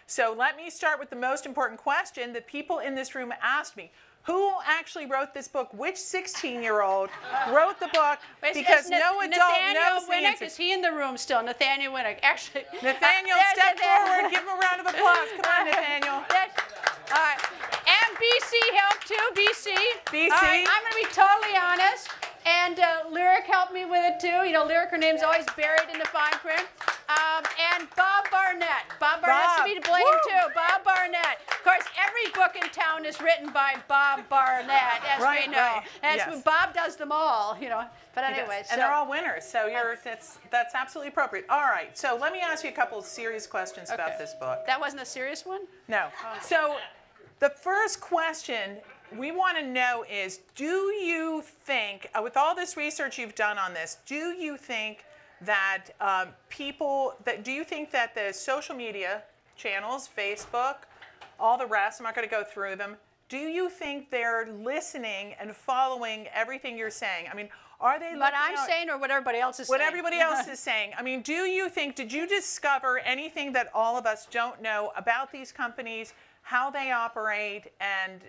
So let me start with the most important question that people in this room asked me. Who actually wrote this book? Which 16-year-old wrote the book? Because no adult knows the answer. Is he in the room still? Nathaniel Winnick. Actually, Nathaniel, step forward. Give him a round of applause. Come on, Nathaniel. All right. And BC helped too. BC. BC. All right, I'm going to be totally honest. And Lyric helped me with it too. You know, Lyric, her name's always buried in the fine print. And Bob Barnett. Bob Barnett's to be to blame too. Bob Barnett. Of course, every book in town is written by Bob Barnett, as we know. Right. Yes. Bob does them all, you know. But anyway, and they're all winners, so that's absolutely appropriate. All right, so let me ask you a couple of serious questions about this book. That wasn't a serious one? No. So the first question we want to know is, do you think, with all this research you've done on this, do you think that do you think that the social media channels, Facebook, all the rest, I'm not going to go through them, do you think they're listening and following everything you're saying? I mean, are they what I'm saying or what everybody else is saying? What everybody else is saying. I mean, did you discover anything that all of us don't know about these companies, how they operate, and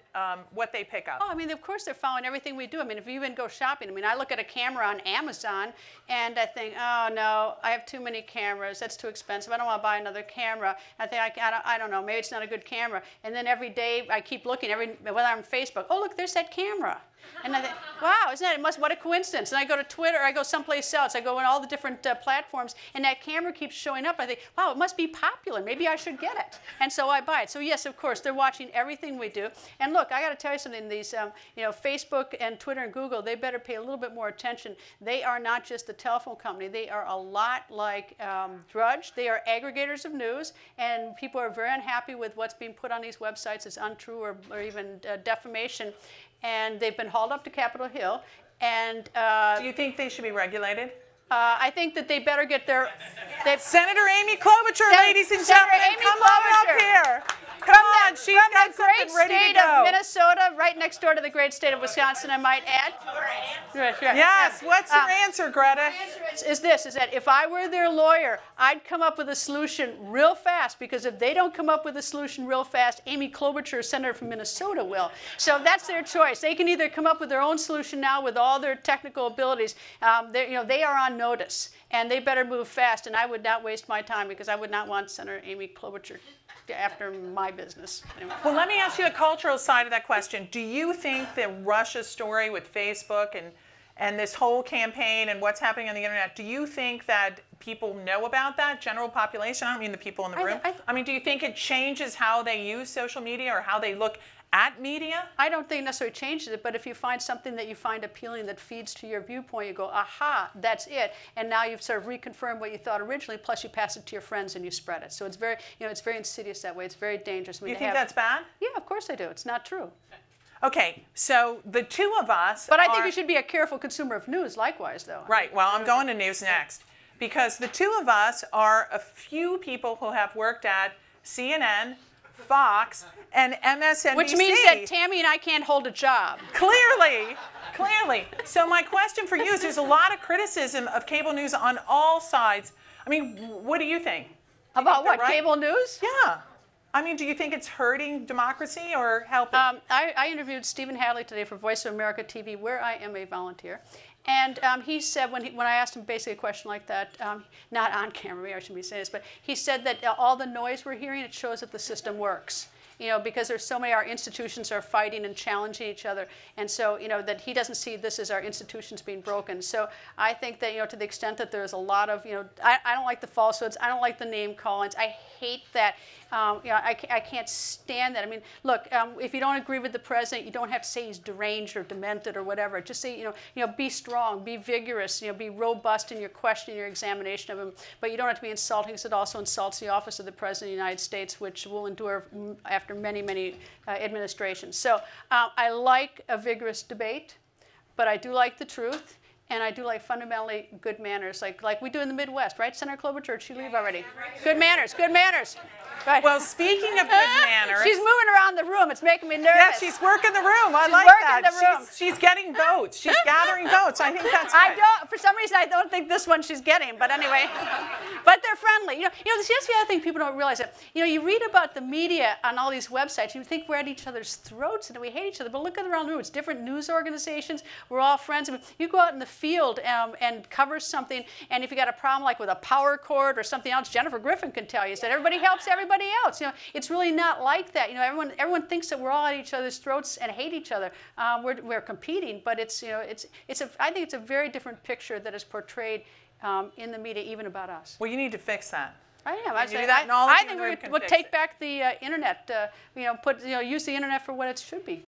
what they pick up? Oh, I mean, of course they're following everything we do. I mean, if you even go shopping, I mean, I look at a camera on Amazon, and I think, oh, no, I have too many cameras. That's too expensive. I don't want to buy another camera. I think, I don't know, maybe it's not a good camera. And then every day I keep looking, whether I'm on Facebook, oh, look, there's that camera. And I think, wow, isn't that, what a coincidence. And I go to Twitter, I go someplace else, I go on all the different platforms, and that camera keeps showing up. I think, wow, it must be popular. Maybe I should get it. And so I buy it. So yes, of course, they're watching everything we do. And look, I got to tell you something, these, Facebook and Twitter and Google, they better pay a little bit more attention. They are not just a telephone company. They are a lot like Drudge. They are aggregators of news, and people are very unhappy with what's being put on these websites as untrue or even defamation. And they've been hauled up to Capitol Hill. And do you think they should be regulated? I think that they better get their... Senator Amy Klobuchar, ladies and gentlemen, come on up here. Come on, she's got something ready to go. From the great state of Minnesota, right next door to the great state of Wisconsin, I might add. Yes, what's your answer, Greta? My answer is that if I were their lawyer, I'd come up with a solution real fast, because if they don't come up with a solution real fast, Amy Klobuchar, senator from Minnesota, will. So that's their choice. They can either come up with their own solution now with all their technical abilities. They are on notice, and they better move fast, and I would not waste my time, because I would not want Senator Amy Klobuchar after my business. Anyway. Well, let me ask you the cultural side of that question. Do you think the Russia story with Facebook and this whole campaign and what's happening on the internet, do you think that people know about that, general population? I don't mean the people in the room. I mean, do you think it changes how they use social media or how they look at media? I don't think it necessarily changes it, but if you find something that you find appealing that feeds to your viewpoint, you go, aha, that's it. And now you've sort of reconfirmed what you thought originally, plus you pass it to your friends and you spread it. So it's very, it's very insidious that way. It's very dangerous. You think that's bad? Yeah, of course I do. It's not true. Okay, so the two of us But I think you should be a careful consumer of news likewise, though. Right, well, I'm going to news next. Because the two of us are a few people who have worked at CNN, Fox, and MSNBC. Which means that Tammy and I can't hold a job. Clearly. So my question for you is, there's a lot of criticism of cable news on all sides. I mean, what do you think? About what, cable news? Yeah. I mean, do you think it's hurting democracy or helping? I interviewed Stephen Hadley today for Voice of America TV, where I am a volunteer. And he said, when I asked him basically a question like that, not on camera, maybe I shouldn't be saying this, but he said that all the noise we're hearing, it shows that the system works. Because there's so many, our institutions are fighting and challenging each other. And so, that he doesn't see this as our institutions being broken. So I think that, to the extent that there's a lot of, I don't like the falsehoods. I don't like the name callings. I hate that. I can't stand that. I mean, look, if you don't agree with the president, you don't have to say he's deranged or demented or whatever. Just say, be strong, be vigorous, be robust in your question, your examination of him. But you don't have to be insulting, because it also insults the office of the president of the United States, which will endure after many, many administrations. So I like a vigorous debate, but I do like the truth. And I do like fundamentally good manners, like we do in the Midwest, right? Senator Klobuchar, did she leave already? Good manners, good manners. Right. Well, speaking of good manners. She's moving around the room. It's making me nervous. Yeah, she's working the room. I like working that. the room. She's getting votes. She's gathering votes. I think that's I good. don't. For some reason, I don't think this one she's getting. But anyway, but they're friendly. That's the other thing people don't realize. That you read about the media on all these websites. You think we're at each other's throats and that we hate each other. But look around the room. It's different news organizations. We're all friends. I mean, you go out in the field and cover something, and if you got a problem like with a power cord or something else, Jennifer Griffin can tell you that everybody helps everybody else. It's really not like that. Everyone thinks that we're all at each other's throats and hate each other. We're competing, but I think it's a very different picture that is portrayed in the media, even about us. Well, you need to fix that. I am. I think we'll take back the internet. Use the internet for what it should be.